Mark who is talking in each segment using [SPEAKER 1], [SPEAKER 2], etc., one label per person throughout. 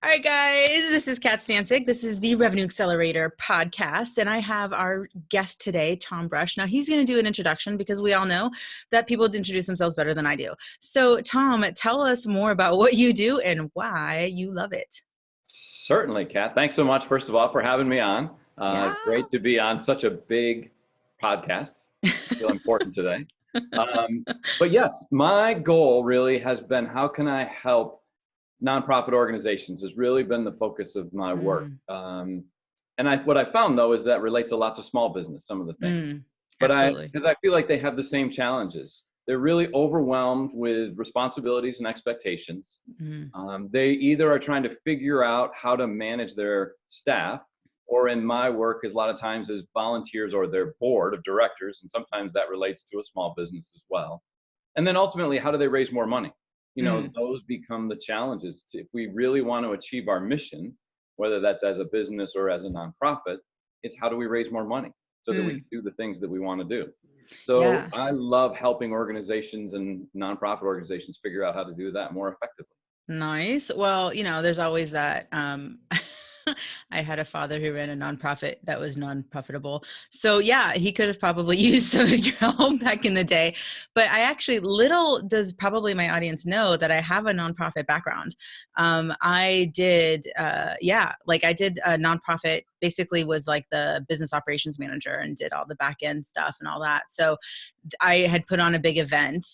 [SPEAKER 1] All right, guys, this is Kat Stancic. This is the Revenue Accelerator podcast, and I have our guest today, Tom Brush. Now, he's going to do an introduction because we all know that people introduce themselves better than I do. So, Tom, tell us more about what you do and why you love it.
[SPEAKER 2] Certainly, Kat. Thanks so much, first of all, for having me on.
[SPEAKER 1] Yeah.
[SPEAKER 2] It's great to be on such a big podcast. I feel important today. But yes, my goal really has been how can I help nonprofit organizations has really been the focus of my work. And what I found though is that relates a lot to small business, some of the things. But
[SPEAKER 1] Absolutely.
[SPEAKER 2] because I feel like they have the same challenges. They're really overwhelmed with responsibilities and expectations. They either are trying to figure out how to manage their staff, or in my work, is a lot of times as volunteers or their board of directors, and sometimes that relates to a small business as well. And then ultimately, how do they raise more money? Those become the challenges. If we really want to achieve our mission, whether that's as a business or as a nonprofit, it's how do we raise more money so that we can do the things that we want to do. So
[SPEAKER 1] Yeah.
[SPEAKER 2] I love helping organizations and nonprofit organizations figure out how to do that more effectively.
[SPEAKER 1] Nice. Well, there's always that. I had a father who ran a nonprofit that was non-profitable. So yeah, he could have probably used some of your help back in the day. But I actually, little does probably my audience know that I have a nonprofit background. I did, I did a nonprofit, basically was like the business operations manager and did all the back end stuff and all that. So I had put on a big event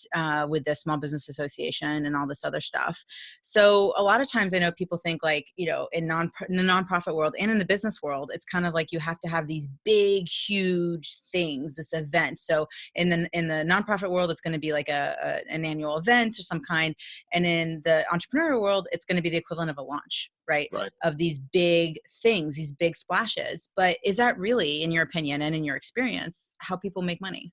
[SPEAKER 1] with the Small Business Association and all this other stuff. So a lot of times I know people think like, in the nonprofit world and in the business world, it's kind of like you have to have these big, huge things, this event. So in the nonprofit world, it's going to be like an annual event or some kind. And in the entrepreneurial world, it's going to be the equivalent of a launch, right? Of these big things, these big splashes. But is that really, in your opinion and in your experience, how people make money?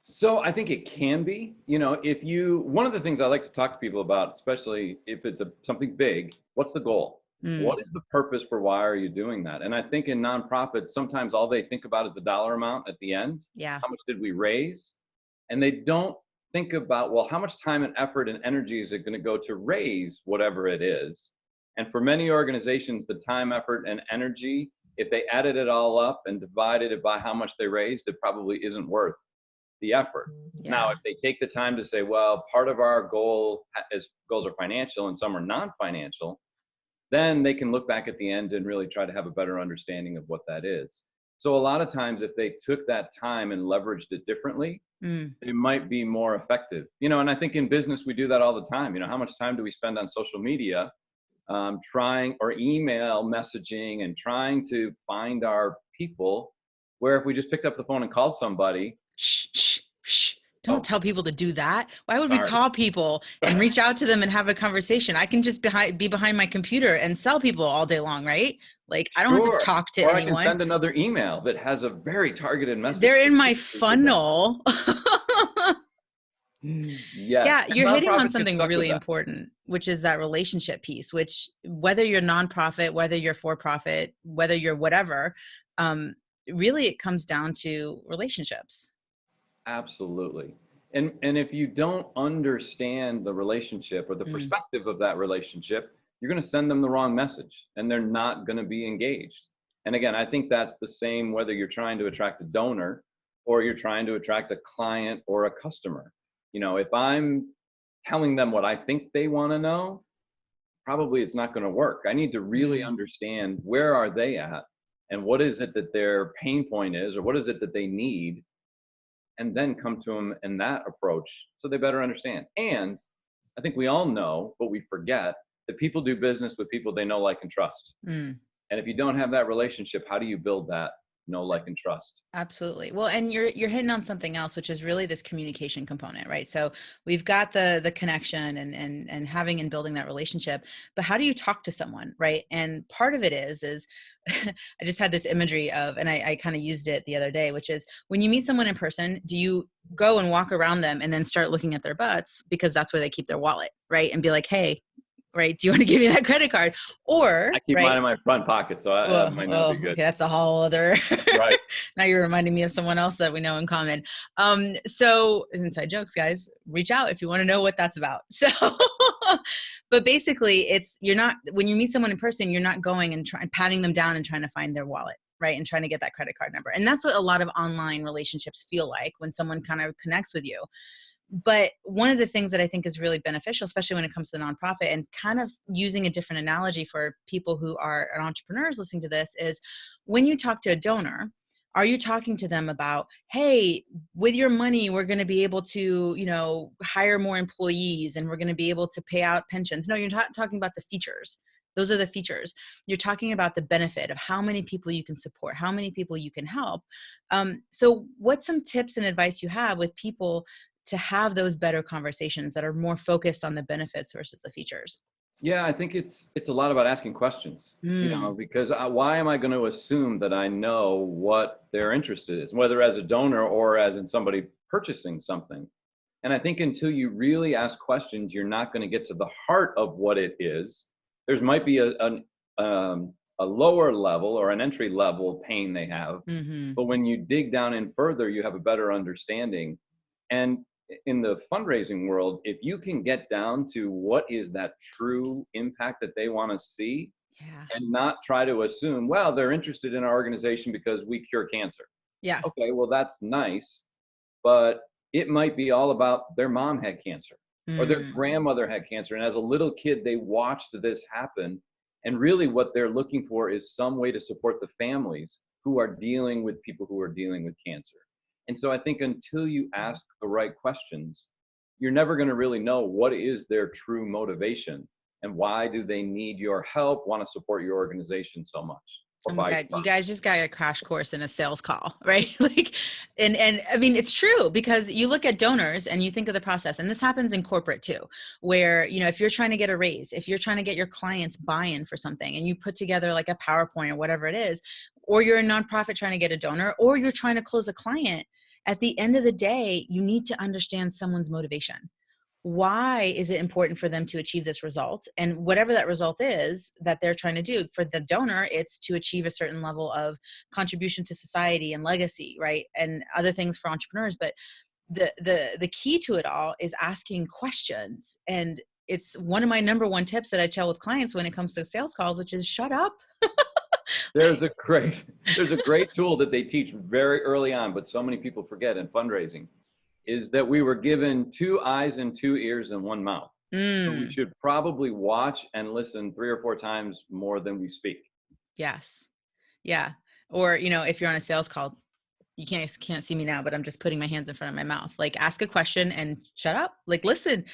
[SPEAKER 2] So I think it can be, one of the things I like to talk to people about, especially if it's something big, what's the goal? What is the purpose for why are you doing that? And I think in nonprofits, sometimes all they think about is the dollar amount at the end.
[SPEAKER 1] Yeah.
[SPEAKER 2] How much did we raise? And they don't think about, well, how much time and effort and energy is it going to go to raise whatever it is? And for many organizations, the time, effort, and energy, if they added it all up and divided it by how much they raised, it probably isn't worth the effort.
[SPEAKER 1] Yeah.
[SPEAKER 2] Now, if they take the time to say, well, part of our goals are financial and some are non-financial, then they can look back at the end and really try to have a better understanding of what that is. So a lot of times if they took that time and leveraged it differently, it might be more effective. And I think in business, we do that all the time. How much time do we spend on social media trying, or email messaging and trying to find our people, where if we just picked up the phone and called somebody,
[SPEAKER 1] Shh. Don't tell people to do that. Why would
[SPEAKER 2] Sorry.
[SPEAKER 1] we call people and reach out to them and have a conversation? I can just be behind my computer and sell people all day long, right? Like I don't have to talk to
[SPEAKER 2] or
[SPEAKER 1] anyone.
[SPEAKER 2] I can send another email that has a very targeted message.
[SPEAKER 1] They're in my funnel.
[SPEAKER 2] Yes.
[SPEAKER 1] Yeah, you're hitting on something really important, which is that relationship piece, which whether you're nonprofit, whether you're for profit, whether you're whatever, really it comes down to relationships.
[SPEAKER 2] Absolutely. And if you don't understand the relationship or the perspective of that relationship, you're going to send them the wrong message and they're not going to be engaged. And again, I think that's the same whether you're trying to attract a donor or you're trying to attract a client or a customer. If I'm telling them what I think they want to know, probably it's not going to work. I need to really understand where are they at and what is it that their pain point is, or what is it that they need, and then come to them in that approach so they better understand. And I think we all know, but we forget that people do business with people they know, like, and trust. And if you don't have that relationship, how do you build that know, like, and trust?
[SPEAKER 1] Absolutely. Well, and you're hitting on something else, which is really this communication component, right? So we've got the connection and having and building that relationship, but how do you talk to someone, right? And part of it is I just had this imagery of, and I kind of used it the other day, which is when you meet someone in person, do you go and walk around them and then start looking at their butts because that's where they keep their wallet, right? And be like, hey, right? Do you want to give me that credit card? Or,
[SPEAKER 2] I keep mine
[SPEAKER 1] right?
[SPEAKER 2] in my front pocket, so that
[SPEAKER 1] Well,
[SPEAKER 2] might not be
[SPEAKER 1] well,
[SPEAKER 2] good.
[SPEAKER 1] okay, that's a whole other.
[SPEAKER 2] Right.
[SPEAKER 1] Now you're reminding me of someone else that we know in common. So inside jokes, guys, reach out if you want to know what that's about. So, but basically, it's you're not when you meet someone in person, you're not going and patting them down and trying to find their wallet, right, and trying to get that credit card number. And that's what a lot of online relationships feel like when someone kind of connects with you. But one of the things that I think is really beneficial, especially when it comes to the nonprofit, and kind of using a different analogy for people who are entrepreneurs listening to this, is when you talk to a donor, are you talking to them about, hey, with your money, we're going to be able to, hire more employees and we're going to be able to pay out pensions? No, you're not talking about the features. Those are the features. You're talking about the benefit of how many people you can support, how many people you can help. So what's some tips and advice you have with people to have those better conversations that are more focused on the benefits versus the features?
[SPEAKER 2] Yeah, I think it's a lot about asking questions,
[SPEAKER 1] Mm,
[SPEAKER 2] because why am I going to assume that I know what their interest is, whether as a donor or as in somebody purchasing something? And I think until you really ask questions, you're not going to get to the heart of what it is. There's might be a lower level or an entry level pain they have,
[SPEAKER 1] hmm.
[SPEAKER 2] but when you dig down in further, you have a better understanding. And in the fundraising world, if you can get down to what is that true impact that they want to see,
[SPEAKER 1] Yeah.
[SPEAKER 2] and not try to assume, well, they're interested in our organization because we cure cancer.
[SPEAKER 1] Yeah.
[SPEAKER 2] Okay, well, that's nice, but it might be all about their mom had cancer or their
[SPEAKER 1] Mm,
[SPEAKER 2] grandmother had cancer. And as a little kid, they watched this happen. And really, what they're looking for is some way to support the families who are dealing with people who are dealing with cancer. And so I think until you ask the right questions, you're never going to really know what is their true motivation and why do they need your help, want to support your organization so much, or
[SPEAKER 1] oh my
[SPEAKER 2] buy your
[SPEAKER 1] God, you
[SPEAKER 2] product.
[SPEAKER 1] guys just got a crash course in a sales call, right? Like, and I mean, it's true because you look at donors and you think of the process, and this happens in corporate too, where, if you're trying to get a raise, if you're trying to get your clients buy-in for something and you put together like a PowerPoint or whatever it is, or you're a nonprofit trying to get a donor, or you're trying to close a client, at the end of the day, you need to understand someone's motivation. Why is it important for them to achieve this result? And whatever that result is that they're trying to do, for the donor, it's to achieve a certain level of contribution to society and legacy, right, and other things for entrepreneurs. But the key to it all is asking questions. And it's one of my number one tips that I tell with clients when it comes to sales calls, which is shut up.
[SPEAKER 2] There's a great there's a great tool that they teach very early on, but so many people forget in fundraising, is that we were given two eyes and two ears and one mouth. So we
[SPEAKER 1] Mm,
[SPEAKER 2] should probably watch and listen 3 or 4 times more than we speak.
[SPEAKER 1] yes. Yeah. Or, if you're on a sales call, you can't see me now, but I'm just putting my hands in front of my mouth. Like, ask a question and shut up. Like, listen,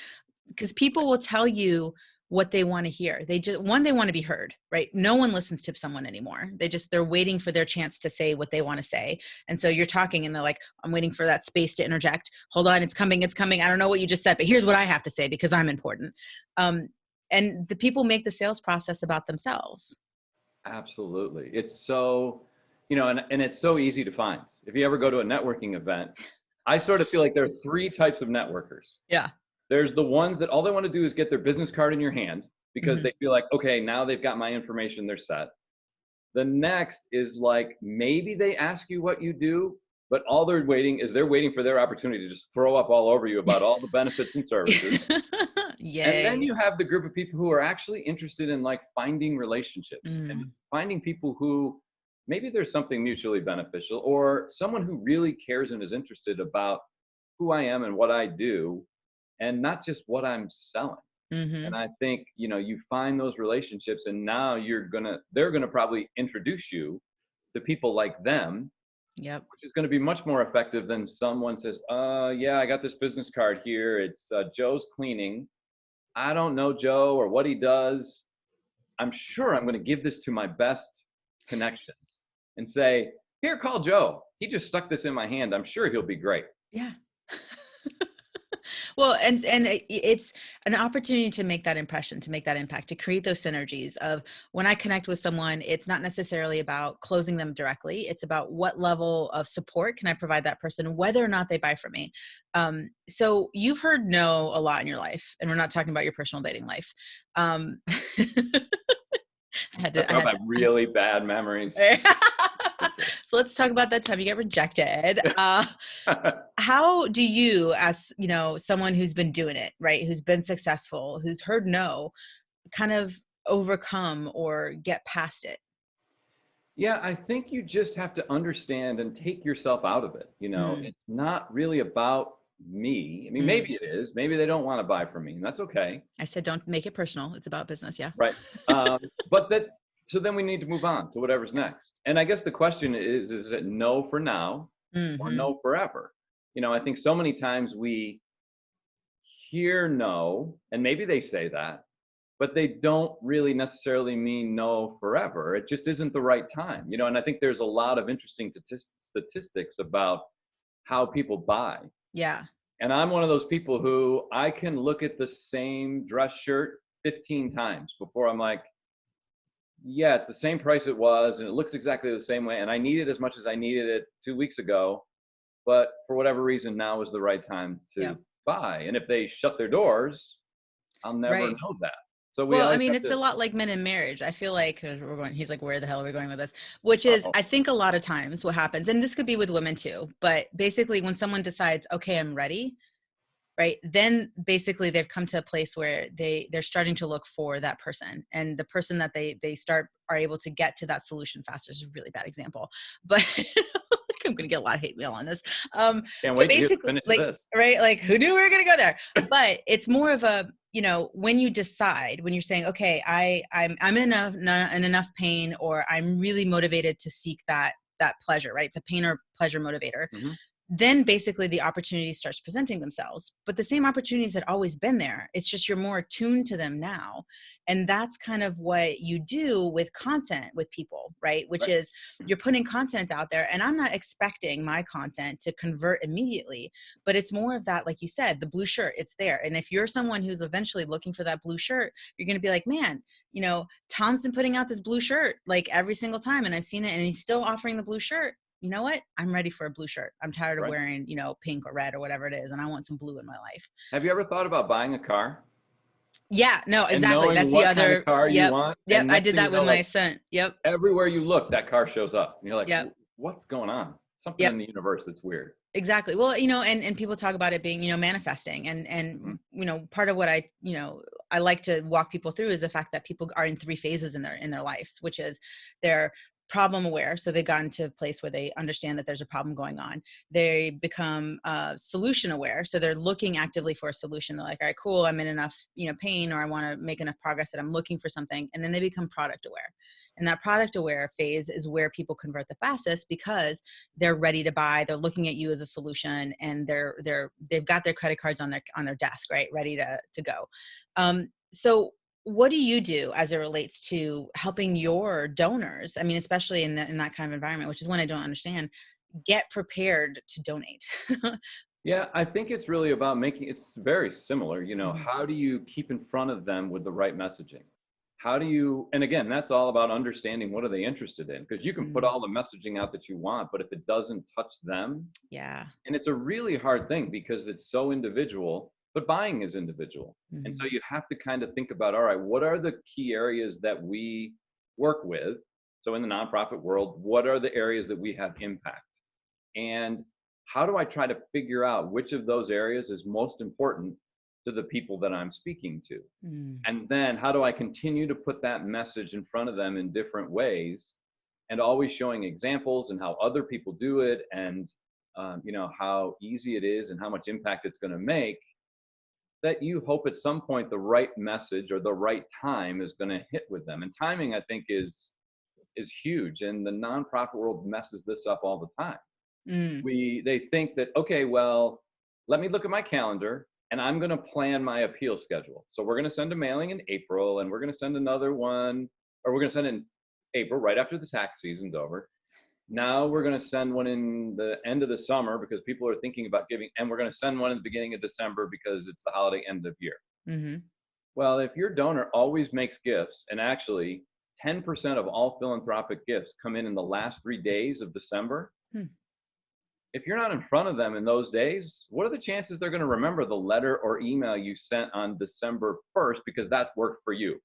[SPEAKER 1] because people will tell you what they want to hear. They want to be heard, right? No one listens to someone anymore. They're waiting for their chance to say what they want to say. And so you're talking and they're like, I'm waiting for that space to interject. Hold on, it's coming, it's coming. I don't know what you just said, but here's what I have to say because I'm important. Um, and the people make the sales process about themselves.
[SPEAKER 2] Absolutely. It's so, and it's so easy to find. If you ever go to a networking event, I sort of feel like there are three types of networkers.
[SPEAKER 1] Yeah.
[SPEAKER 2] There's the ones that all they want to do is get their business card in your hand because
[SPEAKER 1] Hmm.
[SPEAKER 2] they feel like, okay, now they've got my information, they're set. The next is like maybe they ask you what you do, but all they're waiting for their opportunity to just throw up all over you about all the benefits and services. And then
[SPEAKER 1] Yay.
[SPEAKER 2] you have the group of people who are actually interested in like finding relationships and
[SPEAKER 1] Mm,
[SPEAKER 2] finding people who maybe there's something mutually beneficial or someone who really cares and is interested about who I am and what I do and not just what I'm selling. And
[SPEAKER 1] hmm.
[SPEAKER 2] I think, you find those relationships and now they're going to probably introduce you to people like them,
[SPEAKER 1] Yep.
[SPEAKER 2] which is going to be much more effective than someone says, yeah, I got this business card here. It's Joe's Cleaning. I don't know Joe or what he does. I'm sure I'm going to give this to my best connections and say, here, call Joe. He just stuck this in my hand. I'm sure he'll be great.
[SPEAKER 1] Yeah. Well, and it's an opportunity to make that impression, to make that impact, to create those synergies of when I connect with someone, it's not necessarily about closing them directly. It's about what level of support can I provide that person, whether or not they buy from me. So you've heard no a lot in your life, and we're not talking about your personal dating life.
[SPEAKER 2] Talk
[SPEAKER 1] I had
[SPEAKER 2] about really bad memories.
[SPEAKER 1] to. So let's talk about that time you get rejected. How do you, as you know, someone who's been doing it, right, who's been successful, who's heard no, kind of overcome or get past it?
[SPEAKER 2] Yeah, I think you just have to understand and take yourself out of it.
[SPEAKER 1] Mm,
[SPEAKER 2] It's not really about me. I mean,
[SPEAKER 1] mm.
[SPEAKER 2] maybe it is. Maybe they don't want to buy from me, and that's okay.
[SPEAKER 1] I said, don't make it personal. It's about business. Yeah.
[SPEAKER 2] Right. But so then we need to move on to whatever's next. And I guess the question is it no for now or
[SPEAKER 1] Hmm.
[SPEAKER 2] no forever? I think so many times we hear no, and maybe they say that, but they don't really necessarily mean no forever. It just isn't the right time, and I think there's a lot of interesting statistics about how people buy.
[SPEAKER 1] Yeah.
[SPEAKER 2] And I'm one of those people who I can look at the same dress shirt 15 times before I'm like, yeah, it's the same price it was, and it looks exactly the same way, and I need it as much as I needed it 2 weeks ago, but for whatever reason, now is the right time
[SPEAKER 1] Yeah.
[SPEAKER 2] to buy. And if they shut their doors, I'll never
[SPEAKER 1] Right.
[SPEAKER 2] know that. So we
[SPEAKER 1] Well, I
[SPEAKER 2] always
[SPEAKER 1] mean,
[SPEAKER 2] have
[SPEAKER 1] it's a
[SPEAKER 2] to.
[SPEAKER 1] lot like men in marriage. I feel like we're going, he's like, where the hell are we going with this? Which is,
[SPEAKER 2] Uh-oh.
[SPEAKER 1] I think a lot of times what happens, and this could be with women too, but basically when someone decides, okay, I'm ready, right, then basically they've come to a place where they're starting to look for that person, and the person that they start are able to get to that solution faster. Is a really bad example, but I'm gonna get a lot of hate mail on this.
[SPEAKER 2] Can't
[SPEAKER 1] But
[SPEAKER 2] wait to hear the
[SPEAKER 1] basically,
[SPEAKER 2] finish of
[SPEAKER 1] like,
[SPEAKER 2] this.
[SPEAKER 1] right, like, who knew we were gonna go there? But it's more of a, when you decide, when you're saying, okay, I'm in enough pain, or I'm really motivated to seek that pleasure, right, the pain or pleasure motivator,
[SPEAKER 2] Hmm.
[SPEAKER 1] then basically the opportunity starts presenting themselves. But the same opportunities had always been there. It's just you're more attuned to them now. And that's kind of what you do with content with people, right? Which
[SPEAKER 2] Right.
[SPEAKER 1] is you're putting content out there. And I'm not expecting my content to convert immediately, but it's more of that, like you said, the blue shirt, it's there. And if you're someone who's eventually looking for that blue shirt, you're going to be like, man, Tom's been putting out this blue shirt like every single time. And I've seen it, and he's still offering the blue shirt. You know what? I'm ready for a blue shirt. I'm tired of
[SPEAKER 2] Right.
[SPEAKER 1] wearing, pink or red or whatever it is. And I want some blue in my life.
[SPEAKER 2] Have you ever thought about buying a car
[SPEAKER 1] Yeah, no,
[SPEAKER 2] and
[SPEAKER 1] exactly.
[SPEAKER 2] knowing
[SPEAKER 1] That's the
[SPEAKER 2] what kind of
[SPEAKER 1] other.
[SPEAKER 2] car you
[SPEAKER 1] Yep.
[SPEAKER 2] want?
[SPEAKER 1] Yep.
[SPEAKER 2] And
[SPEAKER 1] I
[SPEAKER 2] next
[SPEAKER 1] did
[SPEAKER 2] thing you
[SPEAKER 1] that with
[SPEAKER 2] know,
[SPEAKER 1] my
[SPEAKER 2] like
[SPEAKER 1] son. Yep.
[SPEAKER 2] everywhere you look, that car shows up. And you're like,
[SPEAKER 1] Yep.
[SPEAKER 2] What's going on? Something
[SPEAKER 1] Yep.
[SPEAKER 2] in the universe that's weird."
[SPEAKER 1] Exactly. Well, and people talk about it being, manifesting, and
[SPEAKER 2] Mhm.
[SPEAKER 1] part of what I like to walk people through is the fact that people are in three phases in their lives, which is they're problem aware. So they've gotten to a place where they understand that there's a problem going on. They become solution aware. So they're looking actively for a solution. They're like, all right, cool. I'm in enough, pain, or I want to make enough progress that I'm looking for something. And then they become product aware. And that product aware phase is where people convert the fastest, because they're ready to buy, they're looking at you as a solution, and they've got their credit cards on their desk, right, ready to go. So what do you do as it relates to helping your donors, I mean, especially in that kind of environment, which is one I don't understand, get prepared to donate?
[SPEAKER 2] Yeah, I think it's really about it's very similar.
[SPEAKER 1] Mhm.
[SPEAKER 2] How do you keep in front of them with the right messaging? How do you, and again, that's all about understanding what are they interested in? Because you can put
[SPEAKER 1] Mm,
[SPEAKER 2] all the messaging out that you want, but if it doesn't touch them,
[SPEAKER 1] yeah.
[SPEAKER 2] and it's a really hard thing because it's so individual, but buying is individual. And so
[SPEAKER 1] Mhm.
[SPEAKER 2] you have to kind of think about, all right, what are the key areas that we work with? So in the nonprofit world, what are the areas that we have impact? And how do I try to figure out which of those areas is most important to the people that I'm speaking to?
[SPEAKER 1] Mm.
[SPEAKER 2] And then how do I continue to put that message in front of them in different ways, and always showing examples and how other people do it, and how easy it is and how much impact it's going to make, that you hope at some point the right message or the right time is going to hit with them. And timing, I think, is huge, and the nonprofit world messes this up all the time.
[SPEAKER 1] Mm.
[SPEAKER 2] They think that, okay, well, let me look at my calendar and I'm going to plan my appeal schedule. So we're going to send a mailing in April, and we're going to send another one, or we're going to send in April right after the tax season's over, Now we're going to send one in the end of the summer because people are thinking about giving, and we're going to send one in the beginning of December because it's the holiday end of year.
[SPEAKER 1] Mm-hmm.
[SPEAKER 2] Well, if your donor always makes gifts, and actually 10% of all philanthropic gifts come in the last 3 days of December,
[SPEAKER 1] Hmm.
[SPEAKER 2] if you're not in front of them in those days, what are the chances they're going to remember the letter or email you sent on December 1st because that worked for you?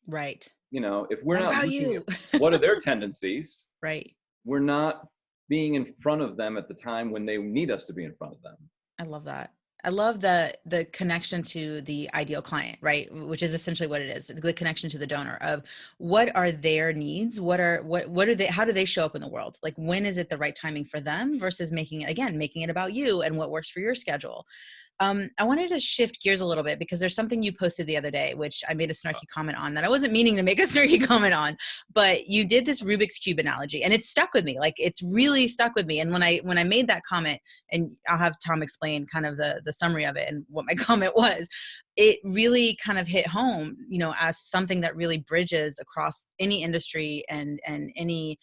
[SPEAKER 1] Right.
[SPEAKER 2] If we're
[SPEAKER 1] What
[SPEAKER 2] not
[SPEAKER 1] about
[SPEAKER 2] looking at
[SPEAKER 1] you?
[SPEAKER 2] what are their tendencies,
[SPEAKER 1] Right.
[SPEAKER 2] we're not being in front of them at the time when they need us to be in front of them.
[SPEAKER 1] I love that. I love the connection to the ideal client, right? Which is essentially what it is. The connection to the donor of what are their needs? What are they, how do they show up in the world? Like, when is it the right timing for them versus making it about you and what works for your schedule? I wanted to shift gears a little bit because there's something you posted the other day, which I made a snarky comment on that I wasn't meaning to make a snarky comment on, but you did this Rubik's Cube analogy and it stuck with me. Like, it's really stuck with me. And when I made that comment, and I'll have Tom explain kind of the summary of it and what my comment was, it really kind of hit home, as something that really bridges across any industry and any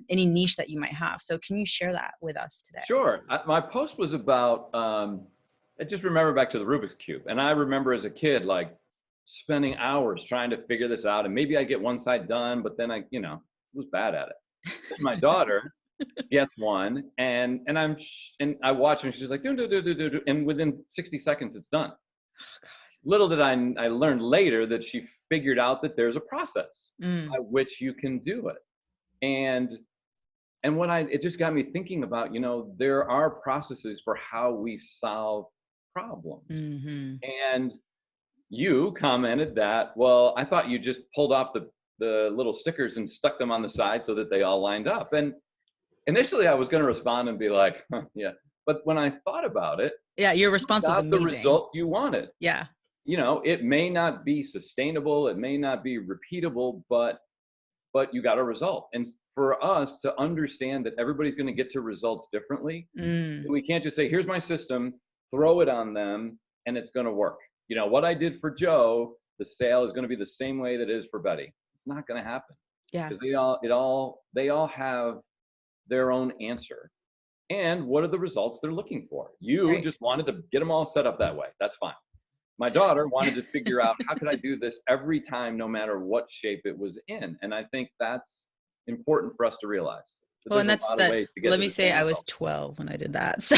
[SPEAKER 1] niche that you might have. So can you share that with us today?
[SPEAKER 2] Sure. My post was about, I just remember back to the Rubik's Cube. And I remember as a kid, like spending hours trying to figure this out. And maybe I get one side done, but then I was bad at it. Then my daughter gets one and I watch her and she's like, do, do, do, do, do, do. And within 60 seconds, it's done.
[SPEAKER 1] Oh, God.
[SPEAKER 2] Little did I learned later that she figured out that there's a process
[SPEAKER 1] Mm,
[SPEAKER 2] by which you can do it. And it just got me thinking about, there are processes for how we solve problems.
[SPEAKER 1] mhm.
[SPEAKER 2] And you commented that, well, I thought you just pulled off the little stickers and stuck them on the side so that they all lined up. And initially I was going to respond and be like, huh, yeah. But when I thought about it,
[SPEAKER 1] Yeah, your
[SPEAKER 2] you
[SPEAKER 1] response was
[SPEAKER 2] got the
[SPEAKER 1] amazing.
[SPEAKER 2] result you wanted.
[SPEAKER 1] Yeah,
[SPEAKER 2] It may not be sustainable, it may not be repeatable, but you got a result. And for us to understand that everybody's going to get to results differently,
[SPEAKER 1] mm,
[SPEAKER 2] we can't just say, here's my system, throw it on them, and it's going to work. What I did for Joe, the sale is going to be the same way that it is for Betty. It's not going to happen
[SPEAKER 1] yeah,
[SPEAKER 2] because they all have their own answer. And what are the results they're looking for? You
[SPEAKER 1] right.
[SPEAKER 2] just wanted to get them all set up that way. That's fine. My daughter wanted to figure out how could I do this every time, no matter what shape it was in. And I think that's important for us to realize that
[SPEAKER 1] Well,
[SPEAKER 2] there's
[SPEAKER 1] and
[SPEAKER 2] a
[SPEAKER 1] that's
[SPEAKER 2] lot of
[SPEAKER 1] that.
[SPEAKER 2] ways to get
[SPEAKER 1] Let
[SPEAKER 2] to
[SPEAKER 1] me
[SPEAKER 2] the
[SPEAKER 1] say,
[SPEAKER 2] same
[SPEAKER 1] I was
[SPEAKER 2] result.
[SPEAKER 1] 12 when I did that. So,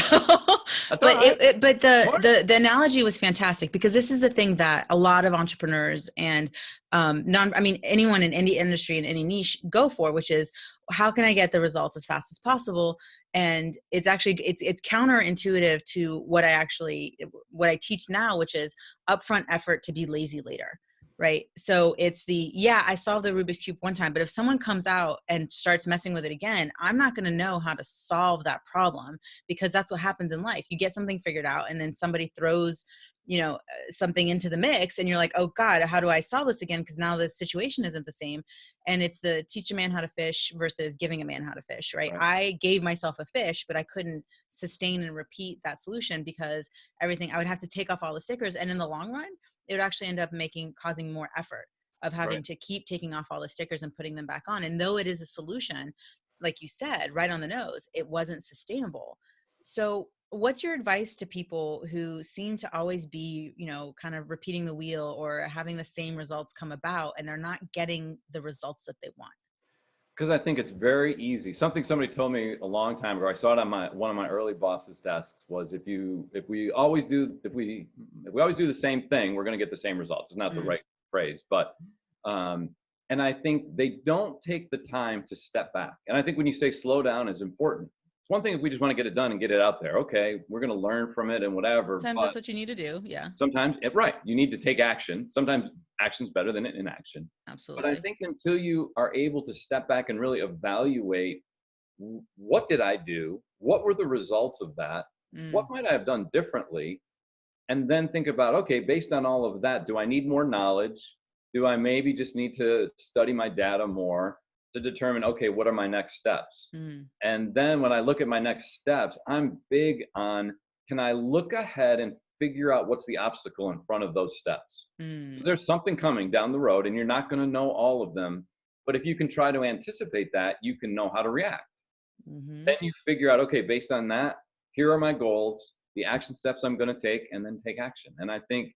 [SPEAKER 2] That's all
[SPEAKER 1] but
[SPEAKER 2] right.
[SPEAKER 1] but the,
[SPEAKER 2] Smart.
[SPEAKER 1] the analogy was fantastic because this is the thing that a lot of entrepreneurs and I mean, anyone in any industry in any niche go for, which is how can I get the results as fast as possible? And it's counterintuitive to what I teach now, which is upfront effort to be lazy later. Right. So it's I solved the Rubik's Cube one time, but if someone comes out and starts messing with it again, I'm not going to know how to solve that problem because that's what happens in life. You get something figured out and then somebody throws, something into the mix and you're like, oh God, how do I solve this again? Because now the situation isn't the same. And it's the teach a man how to fish versus giving a man how to fish, right?
[SPEAKER 2] Right.
[SPEAKER 1] I gave myself a fish, but I couldn't sustain and repeat that solution because I would have to take off all the stickers. And in the long run, it would actually end up causing more effort of having
[SPEAKER 2] Right.
[SPEAKER 1] to keep taking off all the stickers and putting them back on. And though it is a solution, like you said, right on the nose, it wasn't sustainable. So what's your advice to people who seem to always be, kind of repeating the wheel or having the same results come about and they're not getting the results that they want?
[SPEAKER 2] Because I think it's very easy. Something somebody told me a long time ago. I saw it on one of my early boss's desks. Was if we always do the same thing, we're going to get the same results. It's not the
[SPEAKER 1] Mm,
[SPEAKER 2] right phrase, but um, and I think they don't take the time to step back. And I think when you say slow down is important. It's one thing if we just want to get it done and get it out there. Okay, we're going to learn from it and whatever.
[SPEAKER 1] sometimes
[SPEAKER 2] But
[SPEAKER 1] that's what you need to do. Yeah,
[SPEAKER 2] sometimes, right, you need to take action. Sometimes action's better than inaction. But I
[SPEAKER 1] absolutely.
[SPEAKER 2] think until you are able to step back and really evaluate what did I do? What were the results of that? What
[SPEAKER 1] Mm,
[SPEAKER 2] might I have done differently? And then think about, okay, based on all of that, do I need more knowledge? Do I maybe just need to study my data more to determine, okay, what are my next steps?
[SPEAKER 1] mm,
[SPEAKER 2] And then when I look at my next steps, I'm big on, can I look ahead and figure out what's the obstacle in front of those steps? Because
[SPEAKER 1] mm.
[SPEAKER 2] there's something coming down the road and you're not going to know all of them. But if you can try to anticipate that, you can know how to react.
[SPEAKER 1] Mm-hmm.
[SPEAKER 2] Then you figure out, okay, based on that, here are my goals, the action steps I'm going to take, and then take action. And I think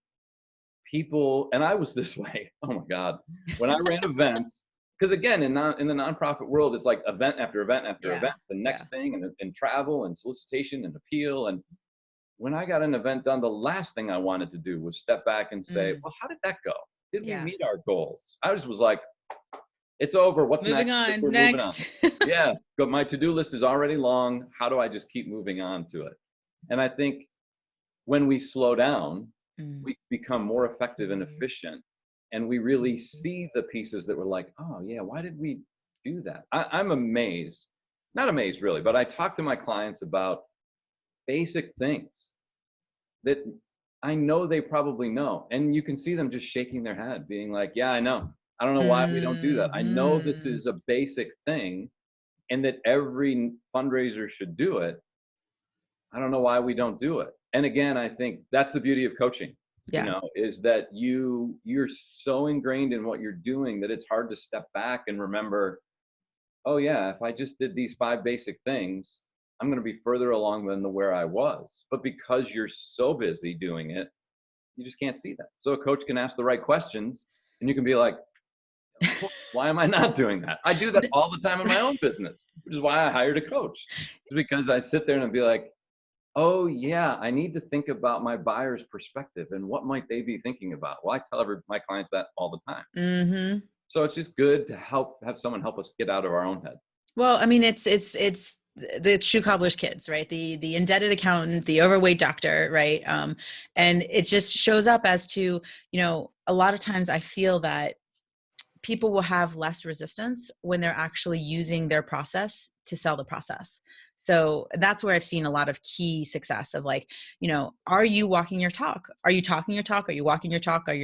[SPEAKER 2] people, and I was this way. Oh my God, when I ran events, because again, in the nonprofit world, it's like event after event after
[SPEAKER 1] Yeah.
[SPEAKER 2] event, the
[SPEAKER 1] Yeah.
[SPEAKER 2] next thing, and travel and solicitation and appeal. And when I got an event done, the last thing I wanted to do was step back and say,
[SPEAKER 1] Mm.
[SPEAKER 2] well, how did that go? Did we
[SPEAKER 1] Yeah.
[SPEAKER 2] meet our goals? I just was like, it's over. What's
[SPEAKER 1] Moving
[SPEAKER 2] next?
[SPEAKER 1] on.
[SPEAKER 2] We're moving on.
[SPEAKER 1] Next.
[SPEAKER 2] Yeah, but my to-do list is already long. How do I just keep moving on to it? And I think when we slow down,
[SPEAKER 1] Mm.
[SPEAKER 2] we become more effective and efficient. And we really see the pieces that were like, oh, yeah, why did we do that? I'm amazed, not amazed really, but I talk to my clients about basic things that I know they probably know. And you can see them just shaking their head, being like, yeah, I know. I don't know why we don't do that. I know this
[SPEAKER 1] Mm-hmm.
[SPEAKER 2] is a basic thing and that every fundraiser should do it. I don't know why we don't do it. And again, I think that's the beauty of coaching,
[SPEAKER 1] Yeah.
[SPEAKER 2] is that you're so ingrained in what you're doing that it's hard to step back and remember, oh yeah, if I just did these 5 basic things, I'm going to be further along than the where I was. But because you're so busy doing it, you just can't see that. So a coach can ask the right questions and you can be like, why am I not doing that? I do that all the time in my own business, which is why I hired a coach. It's because I sit there and I'd be like, oh yeah, I need to think about my buyer's perspective and what might they be thinking about. Well, I tell my clients that all the time.
[SPEAKER 1] Mm-hmm.
[SPEAKER 2] So it's just good to have someone help us get out of our own head.
[SPEAKER 1] Well, I mean, it's the shoe cobbler's kids, right? The indebted accountant, the overweight doctor, right? And it just shows up as to, a lot of times I feel that people will have less resistance when they're actually using their process to sell the process. So that's where I've seen a lot of key success of, like, are you walking your talk? Are you talking your talk? Are you walking your talk? Are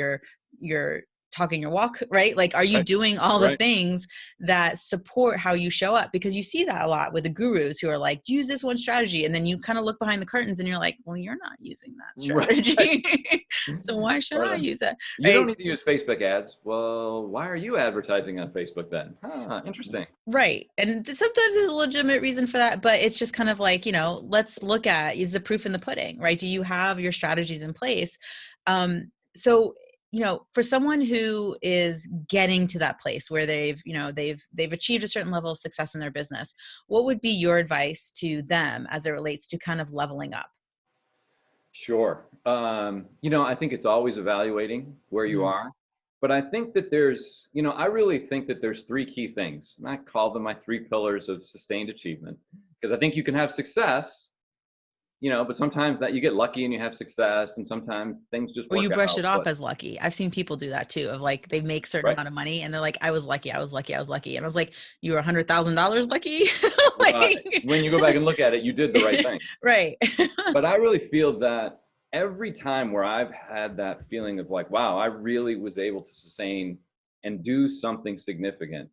[SPEAKER 1] you're talking your walk, right? Like, are you
[SPEAKER 2] Right.
[SPEAKER 1] doing all the
[SPEAKER 2] Right.
[SPEAKER 1] things that support how you show up? Because you see that a lot with the gurus who are like, use this one strategy. And then you kind of look behind the curtains and you're like, well, you're not using that
[SPEAKER 2] Right.
[SPEAKER 1] strategy. So why should I
[SPEAKER 2] Or
[SPEAKER 1] use it?
[SPEAKER 2] you don't
[SPEAKER 1] Right.
[SPEAKER 2] need to use Facebook ads. Well, why are you advertising on Facebook then? Interesting.
[SPEAKER 1] Right. And sometimes there's a legitimate reason for that, but it's just kind of like, let's look at, is the proof in the pudding, right? Do you have your strategies in place? So, for someone who is getting to that place where they've achieved a certain level of success in their business, what would be your advice to them as it relates to kind of leveling up?
[SPEAKER 2] Sure. I think it's always evaluating where you
[SPEAKER 1] Mm.
[SPEAKER 2] are. But I think that I really think that there's 3 key things. And I call them my 3 pillars of sustained achievement. Because I think you can have success, but sometimes that you get lucky and you have success, and sometimes things just
[SPEAKER 1] Or
[SPEAKER 2] work
[SPEAKER 1] you brush
[SPEAKER 2] out.
[SPEAKER 1] it off
[SPEAKER 2] But
[SPEAKER 1] as lucky. I've seen people do that too, of like, they make certain
[SPEAKER 2] right,
[SPEAKER 1] amount of money and they're like, I was lucky, I was lucky, I was lucky. And I was like, you were $100,000 lucky?
[SPEAKER 2] right.
[SPEAKER 1] Like,
[SPEAKER 2] When you go back and look at it, you did the right thing.
[SPEAKER 1] right.
[SPEAKER 2] But I really feel that every time where I've had that feeling of like, wow, I really was able to sustain and do something significant,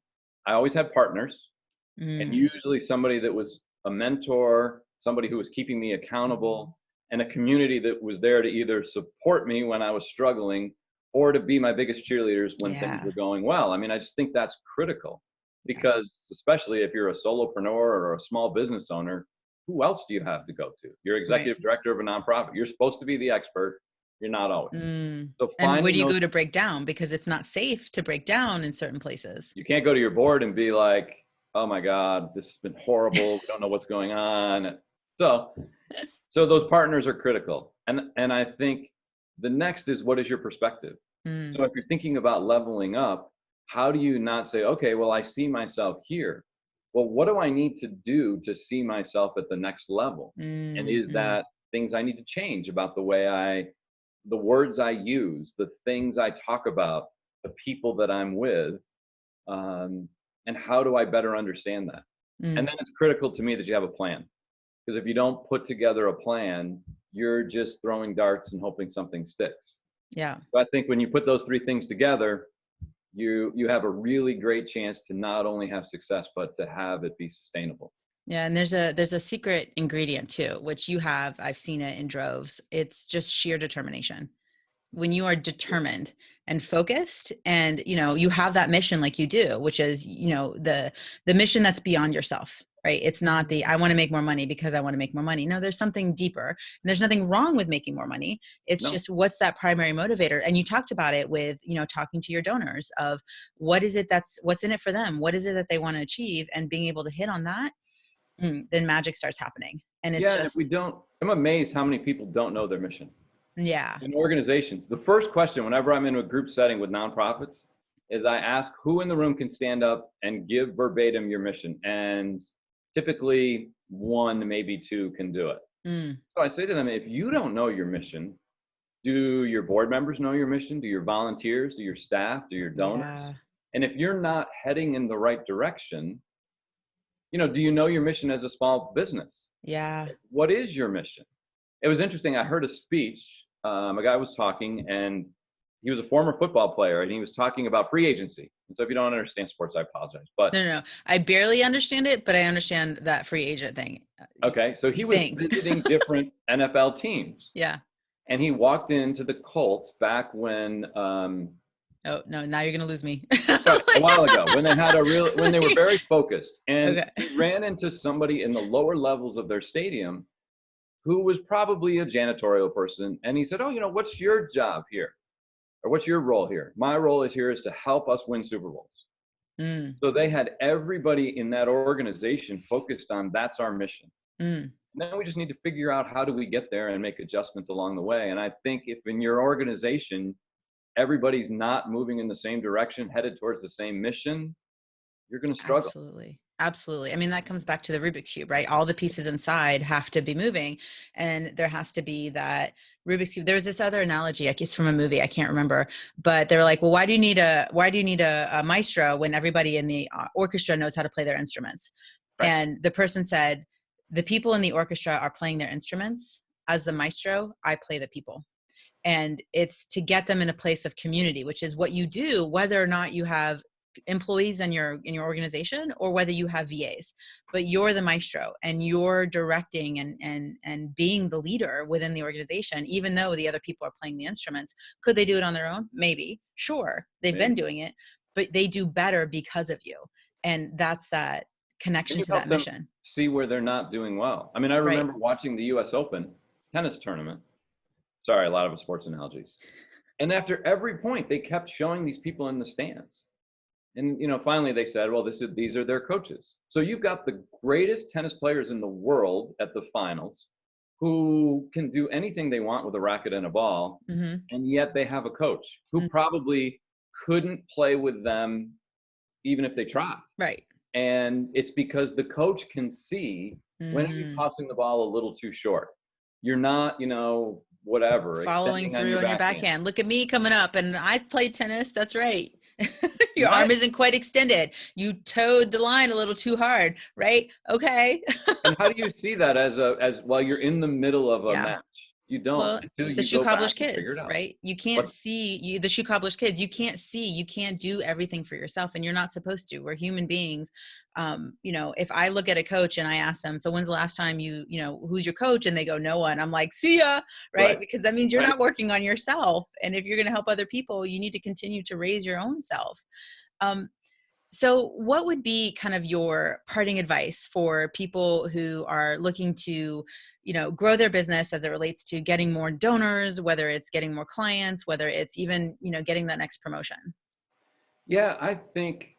[SPEAKER 2] I always had partners, and
[SPEAKER 1] Mm,
[SPEAKER 2] usually somebody that was a mentor, somebody who was keeping me accountable, and a community that was there to either support me when I was struggling or to be my biggest cheerleaders when things
[SPEAKER 1] yeah.
[SPEAKER 2] were going well. I mean, I just think that's critical
[SPEAKER 1] Yeah.
[SPEAKER 2] because, especially if you're a solopreneur or a small business owner, who else do you have to go to? You're
[SPEAKER 1] Right.
[SPEAKER 2] executive director of a nonprofit. You're supposed to be the expert. You're not always.
[SPEAKER 1] Mm.
[SPEAKER 2] So
[SPEAKER 1] And where do
[SPEAKER 2] finding
[SPEAKER 1] you
[SPEAKER 2] those,
[SPEAKER 1] go to break down? Because it's not safe to break down in certain places.
[SPEAKER 2] you can't go to your board and be like, oh my God, this has been horrible. We don't know what's going on. So, so those partners are critical. And I think the next is, what is your perspective?
[SPEAKER 1] Mm,
[SPEAKER 2] So if you're thinking about leveling up, how do you not say, okay, well, I see myself here. Well, what do I need to do to see myself at the next level? And
[SPEAKER 1] mm,
[SPEAKER 2] is
[SPEAKER 1] mm.
[SPEAKER 2] that things I need to change about the words I use, the things I talk about, the people that I'm with, um, and how do I better understand that? And
[SPEAKER 1] Mm.
[SPEAKER 2] then it's critical to me that you have a plan, because if you don't put together a plan, you're just throwing darts and hoping something sticks.
[SPEAKER 1] Yeah.
[SPEAKER 2] So I think when you put those 3 things together, you have a really great chance to not only have success but to have it be sustainable.
[SPEAKER 1] Yeah. And there's a secret ingredient too, which you have. I've seen it in droves. It's just sheer determination. When you are determined and focused, and you have that mission like you do, which is the mission that's beyond yourself, right? It's not the, I want to make more money because I want to make more money. No, there's something deeper. And there's nothing wrong with making more money. It's
[SPEAKER 2] No.
[SPEAKER 1] just, what's that primary motivator? And you talked about it with, talking to your donors of what is it what's in it for them? What is it that they want to achieve? And being able to hit on that, then magic starts happening. And it's
[SPEAKER 2] Yeah, and if we
[SPEAKER 1] just,
[SPEAKER 2] don't, I'm amazed how many people don't know their mission.
[SPEAKER 1] yeah,
[SPEAKER 2] In organizations, the first question whenever I'm in a group setting with nonprofits is I ask who in the room can stand up and give verbatim your mission. And typically one, maybe two can do it.
[SPEAKER 1] mm,
[SPEAKER 2] So I say to them, if you don't know your mission, do your board members know your mission? Do your volunteers, do your staff, do your donors?
[SPEAKER 1] yeah,
[SPEAKER 2] And if you're not heading in the right direction, do you know your mission as a small business?
[SPEAKER 1] yeah.
[SPEAKER 2] What is your mission? It was interesting. I heard a speech. A guy was talking, and he was a former football player, and he was talking about free agency. And so, if you don't understand sports, I apologize. But
[SPEAKER 1] No, I barely understand it, but I understand that free agent thing.
[SPEAKER 2] okay, so he was
[SPEAKER 1] Thing.
[SPEAKER 2] visiting different NFL teams,
[SPEAKER 1] Yeah.
[SPEAKER 2] and he walked into the Colts back when
[SPEAKER 1] Oh no, now you're gonna lose me.
[SPEAKER 2] right, a while ago, when they were very focused, and
[SPEAKER 1] Okay.
[SPEAKER 2] he ran into somebody in the lower levels of their stadium who was probably a janitorial person, and he said, "Oh, what's your job here, or what's your role here? My role is to help us win Super Bowls."
[SPEAKER 1] Mm,
[SPEAKER 2] So they had everybody in that organization focused on that's our mission.
[SPEAKER 1] mm,
[SPEAKER 2] And then we just need to figure out how do we get there and make adjustments along the way. And I think if in your organization everybody's not moving in the same direction, headed towards the same mission, you're going to struggle.
[SPEAKER 1] absolutely. Absolutely. I mean, that comes back to the Rubik's Cube, right? All the pieces inside have to be moving, and there has to be that Rubik's Cube. There's this other analogy, it's from a movie, I can't remember, but they were like, well, why do you need a maestro when everybody in the orchestra knows how to play their instruments?
[SPEAKER 2] Right.
[SPEAKER 1] And the person said, the people in the orchestra are playing their instruments. As the maestro, I play the people. And it's to get them in a place of community, which is what you do whether or not you have employees in your organization or whether you have VAs. But you're the maestro, and you're directing and being the leader within the organization, even though the other people are playing the instruments. Could they do it on their own? Maybe. Sure, they've been
[SPEAKER 2] Maybe.
[SPEAKER 1] doing it, but they do better because of you. And that's that
[SPEAKER 2] And
[SPEAKER 1] connection
[SPEAKER 2] you
[SPEAKER 1] to
[SPEAKER 2] help
[SPEAKER 1] that
[SPEAKER 2] them
[SPEAKER 1] mission.
[SPEAKER 2] see where they're not doing well. I mean, I
[SPEAKER 1] Right.
[SPEAKER 2] remember watching the US Open tennis tournament. Sorry, a lot of sports analogies. And after every point, they kept showing these people in the stands. And finally they said, well, these are their coaches. So you've got the greatest tennis players in the world at the finals who can do anything they want with a racket and a ball,
[SPEAKER 1] Mm-hmm.
[SPEAKER 2] and yet they have a coach who probably couldn't play with them even if they tried.
[SPEAKER 1] Right.
[SPEAKER 2] And it's because the coach can see when are you
[SPEAKER 1] Mm-hmm.
[SPEAKER 2] tossing the ball a little too short. You're not, whatever,
[SPEAKER 1] Following
[SPEAKER 2] extending on
[SPEAKER 1] through
[SPEAKER 2] your
[SPEAKER 1] on your
[SPEAKER 2] backhand.
[SPEAKER 1] backhand. Look at me coming up, and I've played tennis. That's right. Your arm
[SPEAKER 2] Right.
[SPEAKER 1] isn't quite extended. You towed the line a little too hard, right? Okay.
[SPEAKER 2] And how do you see that as while you're in the middle of a
[SPEAKER 1] Yeah.
[SPEAKER 2] match? You don't
[SPEAKER 1] Well,
[SPEAKER 2] until
[SPEAKER 1] the
[SPEAKER 2] you
[SPEAKER 1] shoe
[SPEAKER 2] go back
[SPEAKER 1] cobbler's
[SPEAKER 2] and figure
[SPEAKER 1] kids,
[SPEAKER 2] it out.
[SPEAKER 1] right? You can't
[SPEAKER 2] But
[SPEAKER 1] see the shoe cobbler's kids. You can't do everything for yourself, and you're not supposed to. We're human beings. If I look at a coach and I ask them, so when's the last time who's your coach? And they go, no one. I'm like, see ya, right?
[SPEAKER 2] right,
[SPEAKER 1] Because that means you're
[SPEAKER 2] right.
[SPEAKER 1] not working on yourself. And if you're going to help other people, you need to continue to raise your own self. Um, so what would be kind of your parting advice for people who are looking to, grow their business as it relates to getting more donors, whether it's getting more clients, whether it's even, getting that next promotion?
[SPEAKER 2] Yeah, I think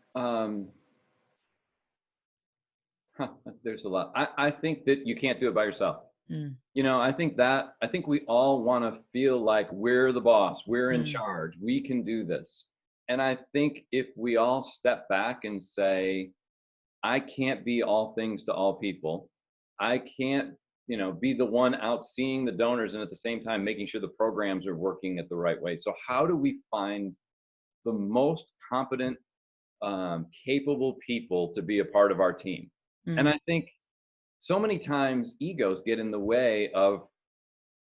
[SPEAKER 2] there's a lot. I think that you can't do it by yourself.
[SPEAKER 1] Mm,
[SPEAKER 2] I think we all want to feel like we're the boss, we're in
[SPEAKER 1] mm,
[SPEAKER 2] charge, we can do this. And I think if we all step back and say, I can't be all things to all people. I can't, be the one out seeing the donors and at the same time making sure the programs are working at the right way. So how do we find the most competent, capable people to be a part of our team? And
[SPEAKER 1] mm,
[SPEAKER 2] I think so many times egos get in the way of,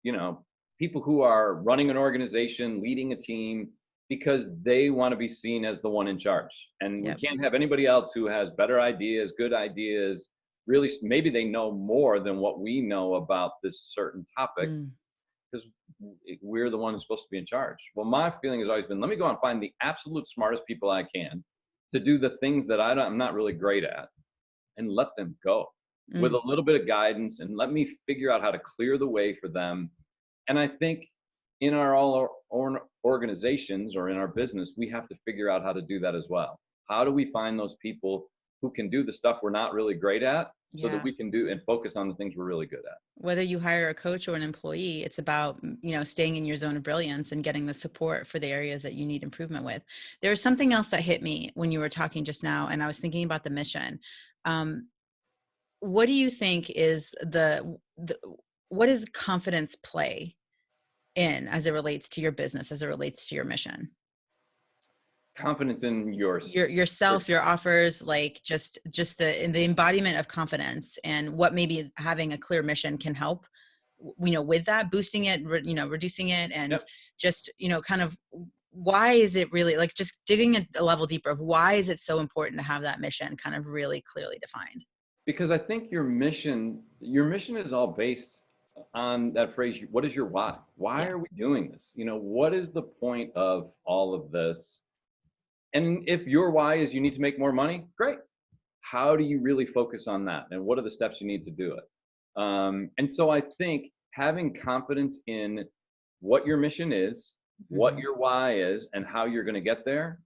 [SPEAKER 2] you know, people who are running an organization, leading a team, because they want to be seen as the one in charge. And we
[SPEAKER 1] yep.
[SPEAKER 2] can't have anybody else who has better ideas, good ideas. Really, maybe they know more than what we know about this certain topic
[SPEAKER 1] Mm,
[SPEAKER 2] because we're the one who's supposed to be in charge. Well, my feeling has always been, let me go and find the absolute smartest people I can to do the things that I'm not really great at. and let them go with
[SPEAKER 1] Mm.
[SPEAKER 2] a little bit of guidance and let me figure out how to clear the way for them. And I think in our organizations or in our business, we have to figure out how to do that as well. How do we find those people who can do the stuff we're not really great at so that
[SPEAKER 1] Yeah.
[SPEAKER 2] we can do and focus on the things we're really good at?
[SPEAKER 1] Whether you hire a coach or an employee, it's about, staying in your zone of brilliance and getting the support for the areas that you need improvement with. There was something else that hit me when you were talking just now, and I was thinking about the mission. Um, what do you think is the what does confidence play in as it relates to your business, as it relates to your mission?
[SPEAKER 2] Confidence in your
[SPEAKER 1] Yourself, your offers, like just the embodiment of confidence, and what maybe having a clear mission can help, with that, boosting it, reducing it, and
[SPEAKER 2] yep.
[SPEAKER 1] just, kind of, why is it really, like, just digging a level deeper of why is it so important to have that mission kind of really clearly defined?
[SPEAKER 2] Because I think your mission is all based on that phrase, what is your why? Why
[SPEAKER 1] Yeah.
[SPEAKER 2] are we doing this? What is the point of all of this? And if your why is you need to make more money, great. How do you really focus on that? And what are the steps you need to do it? And so I think having confidence in what your mission is, what
[SPEAKER 1] Mhm.
[SPEAKER 2] your why is, and how you're going to get there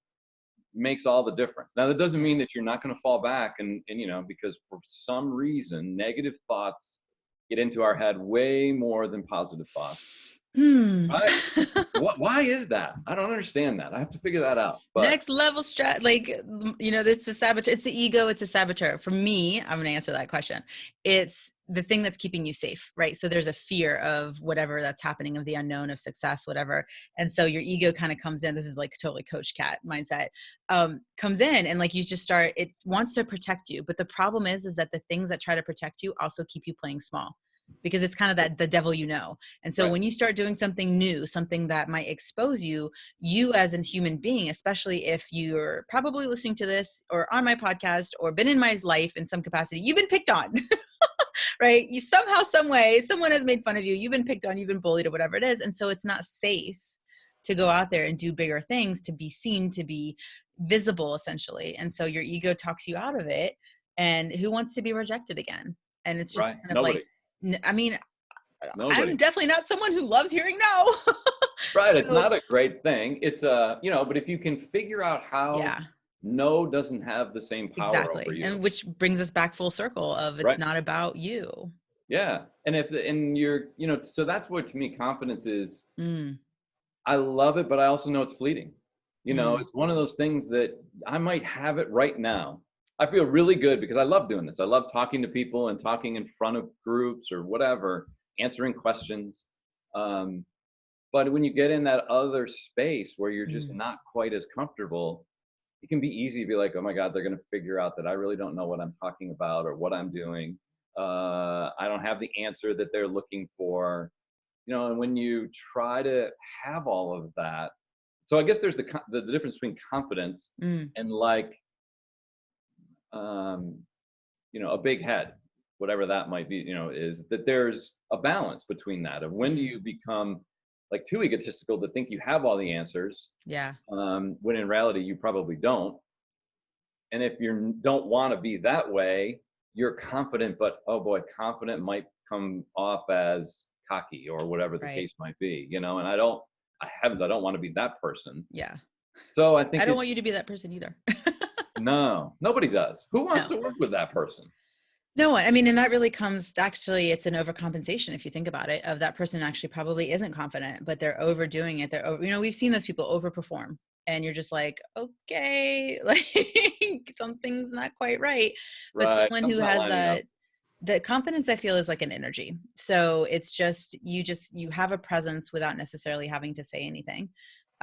[SPEAKER 2] makes all the difference. Now, that doesn't mean that you're not going to fall back and because for some reason, negative thoughts get into our head way more than positive thoughts.
[SPEAKER 1] Hmm.
[SPEAKER 2] Right? Why is that? I don't understand that. I have to figure that out. But
[SPEAKER 1] Next level like, it's the saboteur, it's the ego, it's a saboteur. For me, I'm going to answer that question. It's the thing that's keeping you safe, right? So there's a fear of whatever that's happening, of the unknown, of success, whatever. And so your ego kind of comes in. This is like totally Coach Cat mindset. Comes in, and like you just start, it wants to protect you. But the problem is that the things that try to protect you also keep you playing small, because it's kind of that the devil, and so
[SPEAKER 2] right,
[SPEAKER 1] when you start doing something new, something that might expose you as a human being, especially if you're probably listening to this or on my podcast or been in my life in some capacity, you've been picked on, right? You somehow, some way, someone has made fun of you. You've been picked on, you've been bullied, or whatever it is. And so it's not safe to go out there and do bigger things, to be seen, to be visible, essentially. And so your ego talks you out of it. And who wants to be rejected again? And it's just
[SPEAKER 2] right.
[SPEAKER 1] kind of like,
[SPEAKER 2] Nobody,
[SPEAKER 1] I mean, I'm
[SPEAKER 2] nobody.
[SPEAKER 1] definitely not someone who loves hearing no.
[SPEAKER 2] Right. It's
[SPEAKER 1] So
[SPEAKER 2] not a great thing. But if you can figure out how
[SPEAKER 1] yeah.
[SPEAKER 2] no doesn't have the same power over
[SPEAKER 1] Exactly.
[SPEAKER 2] you,
[SPEAKER 1] And which brings us back full circle of, it's
[SPEAKER 2] right?
[SPEAKER 1] not about you.
[SPEAKER 2] Yeah. And so that's what to me confidence is.
[SPEAKER 1] Mm,
[SPEAKER 2] I love it, but I also know it's fleeting.
[SPEAKER 1] mm,
[SPEAKER 2] It's one of those things that I might have it right now. I feel really good because I love doing this. I love talking to people and talking in front of groups or whatever, answering questions. Um, but when you get in that other space where you're just
[SPEAKER 1] mm.
[SPEAKER 2] not quite as comfortable, it can be easy to be like, oh my God, they're going to figure out that I really don't know what I'm talking about or what I'm doing. I don't have the answer that they're looking for. And when you try to have all of that, so I guess there's the difference between confidence
[SPEAKER 1] Mm,
[SPEAKER 2] and like um, a big head, whatever that might be. Is that there's a balance between that of when do
[SPEAKER 1] mm.
[SPEAKER 2] you become like too egotistical to think you have all the answers,
[SPEAKER 1] Yeah,
[SPEAKER 2] when in reality you probably don't. And if you don't want to be that way, you're confident, but oh boy, confident might come off as cocky or whatever the
[SPEAKER 1] right.
[SPEAKER 2] case might be. And I don't want to be that person.
[SPEAKER 1] Yeah.
[SPEAKER 2] So I
[SPEAKER 1] I
[SPEAKER 2] think
[SPEAKER 1] don't
[SPEAKER 2] it's
[SPEAKER 1] want you to be that person either.
[SPEAKER 2] no, nobody does. Who wants
[SPEAKER 1] No.
[SPEAKER 2] to work with that person?
[SPEAKER 1] No, I mean, and that really comes, actually, it's an overcompensation if you think about it, of that person actually probably isn't confident, but they're overdoing it. They're over, we've seen those people overperform, and you're just like, okay, like something's not quite right. But
[SPEAKER 2] Right.
[SPEAKER 1] someone who
[SPEAKER 2] Something's not
[SPEAKER 1] has
[SPEAKER 2] lining up.
[SPEAKER 1] that, the confidence, I feel, is like an energy. So it's just you have a presence without necessarily having to say anything.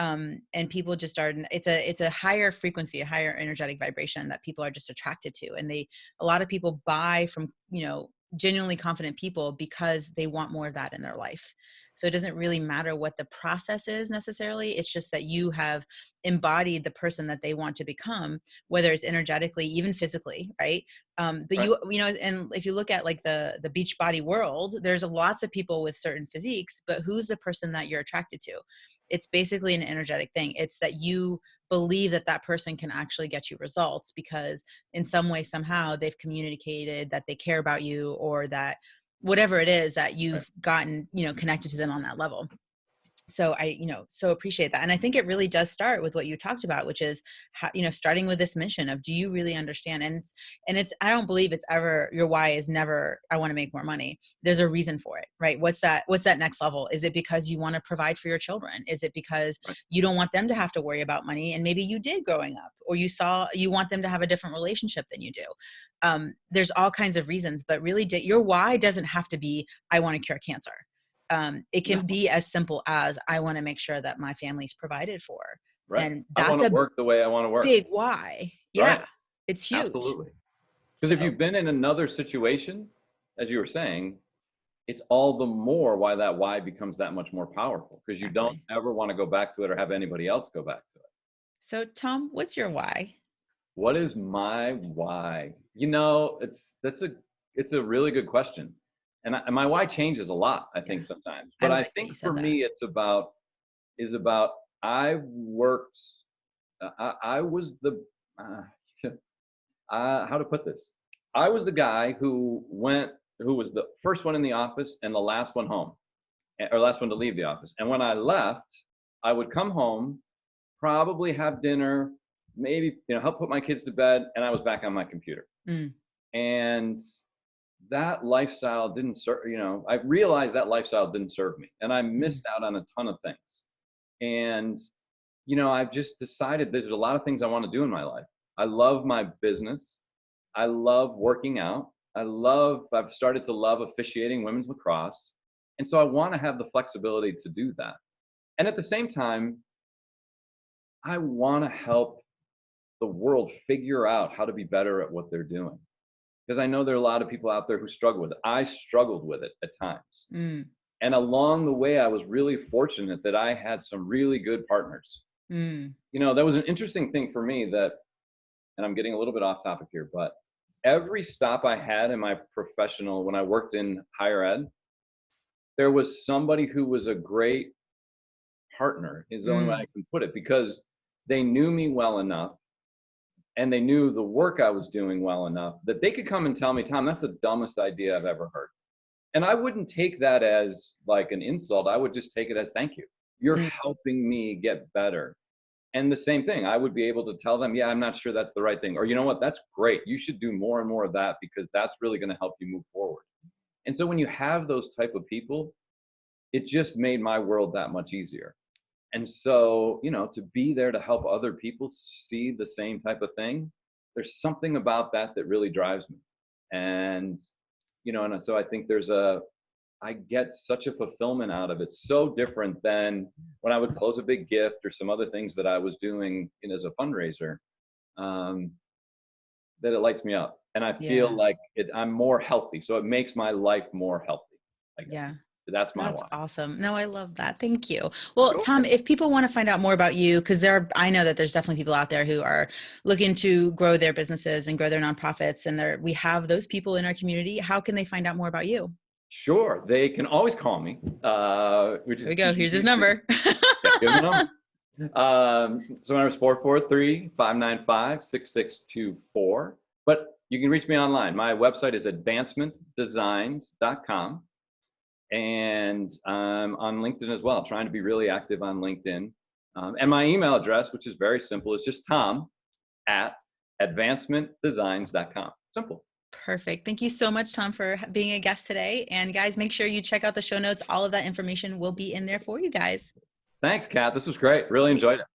[SPEAKER 1] And people just are, it's a higher frequency, a higher energetic vibration that people are just attracted to. And a lot of people buy from, genuinely confident people because they want more of that in their life. So it doesn't really matter what the process is necessarily. It's just that you have embodied the person that they want to become, whether it's energetically, even physically, right? But
[SPEAKER 2] Right.
[SPEAKER 1] and if you look at like the beach body world, there's lots of people with certain physiques, but who's the person that you're attracted to? It's basically an energetic thing. It's that you believe that that person can actually get you results, because in some way, somehow they've communicated that they care about you, or that whatever it is that
[SPEAKER 2] Right.
[SPEAKER 1] you've gotten, connected to them on that level. So I, so appreciate that. And I think it really does start with what you talked about, which is how, starting with this mission of, do you really understand? And it's, I don't believe it's ever, your why is never, I want to make more money. There's a reason for it, right? What's that next level? Is it because you want to provide for your children? Is it because
[SPEAKER 2] Right.
[SPEAKER 1] you don't want them to have to worry about money? And maybe you did growing up, or you want them to have a different relationship than you do. There's all kinds of reasons, but really your why doesn't have to be, I want to cure cancer. It
[SPEAKER 2] No.
[SPEAKER 1] can be as simple as, I want to make sure that my family's provided for.
[SPEAKER 2] Right.
[SPEAKER 1] And
[SPEAKER 2] I want
[SPEAKER 1] that's
[SPEAKER 2] to
[SPEAKER 1] a
[SPEAKER 2] work the way I want to work.
[SPEAKER 1] big why.
[SPEAKER 2] Right.
[SPEAKER 1] Yeah. It's huge.
[SPEAKER 2] Absolutely. Because if
[SPEAKER 1] So
[SPEAKER 2] you've been in another situation, as you were saying, it's all the more why that why becomes that much more powerful, because you don't
[SPEAKER 1] exactly.
[SPEAKER 2] ever want to go back to it or have anybody else go back to it.
[SPEAKER 1] So Tom, what's your why?
[SPEAKER 2] What is my why? It's a really good question. And my why changes a lot, I
[SPEAKER 1] Yeah.
[SPEAKER 2] think, sometimes.
[SPEAKER 1] I
[SPEAKER 2] But I
[SPEAKER 1] like that
[SPEAKER 2] think
[SPEAKER 1] you said
[SPEAKER 2] for
[SPEAKER 1] that.
[SPEAKER 2] me it's about I've worked I was the uh, how to put this? I was the guy who was the first one in the office and the last one home, or last one to leave the office. And when I left, I would come home, probably have dinner, maybe help put my kids to bed, and I was back on my computer.
[SPEAKER 1] Mm,
[SPEAKER 2] And that lifestyle didn't serve. I realized that lifestyle didn't serve me, and I
[SPEAKER 1] mm,
[SPEAKER 2] missed out on a ton of things. And I've just decided there's a lot of things I want to do in my life. I love my business. I love working out. I've started to love officiating women's lacrosse. And so I want to have the flexibility to do that. And at the same time, I want to help the world figure out how to be better at what they're doing. Because I know there are a lot of people out there who struggle with it. I struggled with it at times.
[SPEAKER 1] mm,
[SPEAKER 2] And along the way, I was really fortunate that I had some really good partners.
[SPEAKER 1] mm,
[SPEAKER 2] That was an interesting thing for me and I'm getting a little bit off topic here, but every stop I had in my professional, when I worked in higher ed, there was somebody who was a great partner, is the only way I
[SPEAKER 1] mm,
[SPEAKER 2] can put it, because they knew me well enough and they knew the work I was doing well enough that they could come and tell me, Tom, that's the dumbest idea I've ever heard. And I wouldn't take that as like an insult. I would just take it as, thank you. You're
[SPEAKER 1] mm.
[SPEAKER 2] helping me get better. And the same thing, I would be able to tell them, yeah, I'm not sure that's the right thing. Or, you know what, that's great. You should do more and more of that, because that's really going to help you move forward. And so when you have those type of people, it just made my world that much easier. And so, to be there to help other people see the same type of thing, there's something about that that really drives me. And, and so I think I get such a fulfillment out of it. So different than when I would close a big gift or some other things that I was doing as a fundraiser, um, that it lights me up. And I feel
[SPEAKER 1] Yeah.
[SPEAKER 2] like I'm more healthy. So it makes my life more healthy, I guess.
[SPEAKER 1] Yeah.
[SPEAKER 2] That's my
[SPEAKER 1] That's
[SPEAKER 2] why.
[SPEAKER 1] awesome. No, I love that. Thank you. Well, Tom,
[SPEAKER 2] Sure.
[SPEAKER 1] if people want to find out more about you, because I know that there's definitely people out there who are looking to grow their businesses and grow their nonprofits, and we have those people in our community. How can they find out more about you?
[SPEAKER 2] Sure. They can always call me, which
[SPEAKER 1] Here we
[SPEAKER 2] is
[SPEAKER 1] go. Here's his
[SPEAKER 2] easy.
[SPEAKER 1] number.
[SPEAKER 2] Yeah, give them a number. So my number is 443-595-6624. But you can reach me online. My website is advancementdesigns.com. And I'm on LinkedIn as well, trying to be really active on LinkedIn. And my email address, which is very simple, is just tom@advancementdesigns.com. Simple.
[SPEAKER 1] Perfect. Thank you so much, Tom, for being a guest today. And guys, make sure you check out the show notes. All of that information will be in there for you guys.
[SPEAKER 2] Thanks, Kat. This was great. Really enjoyed it.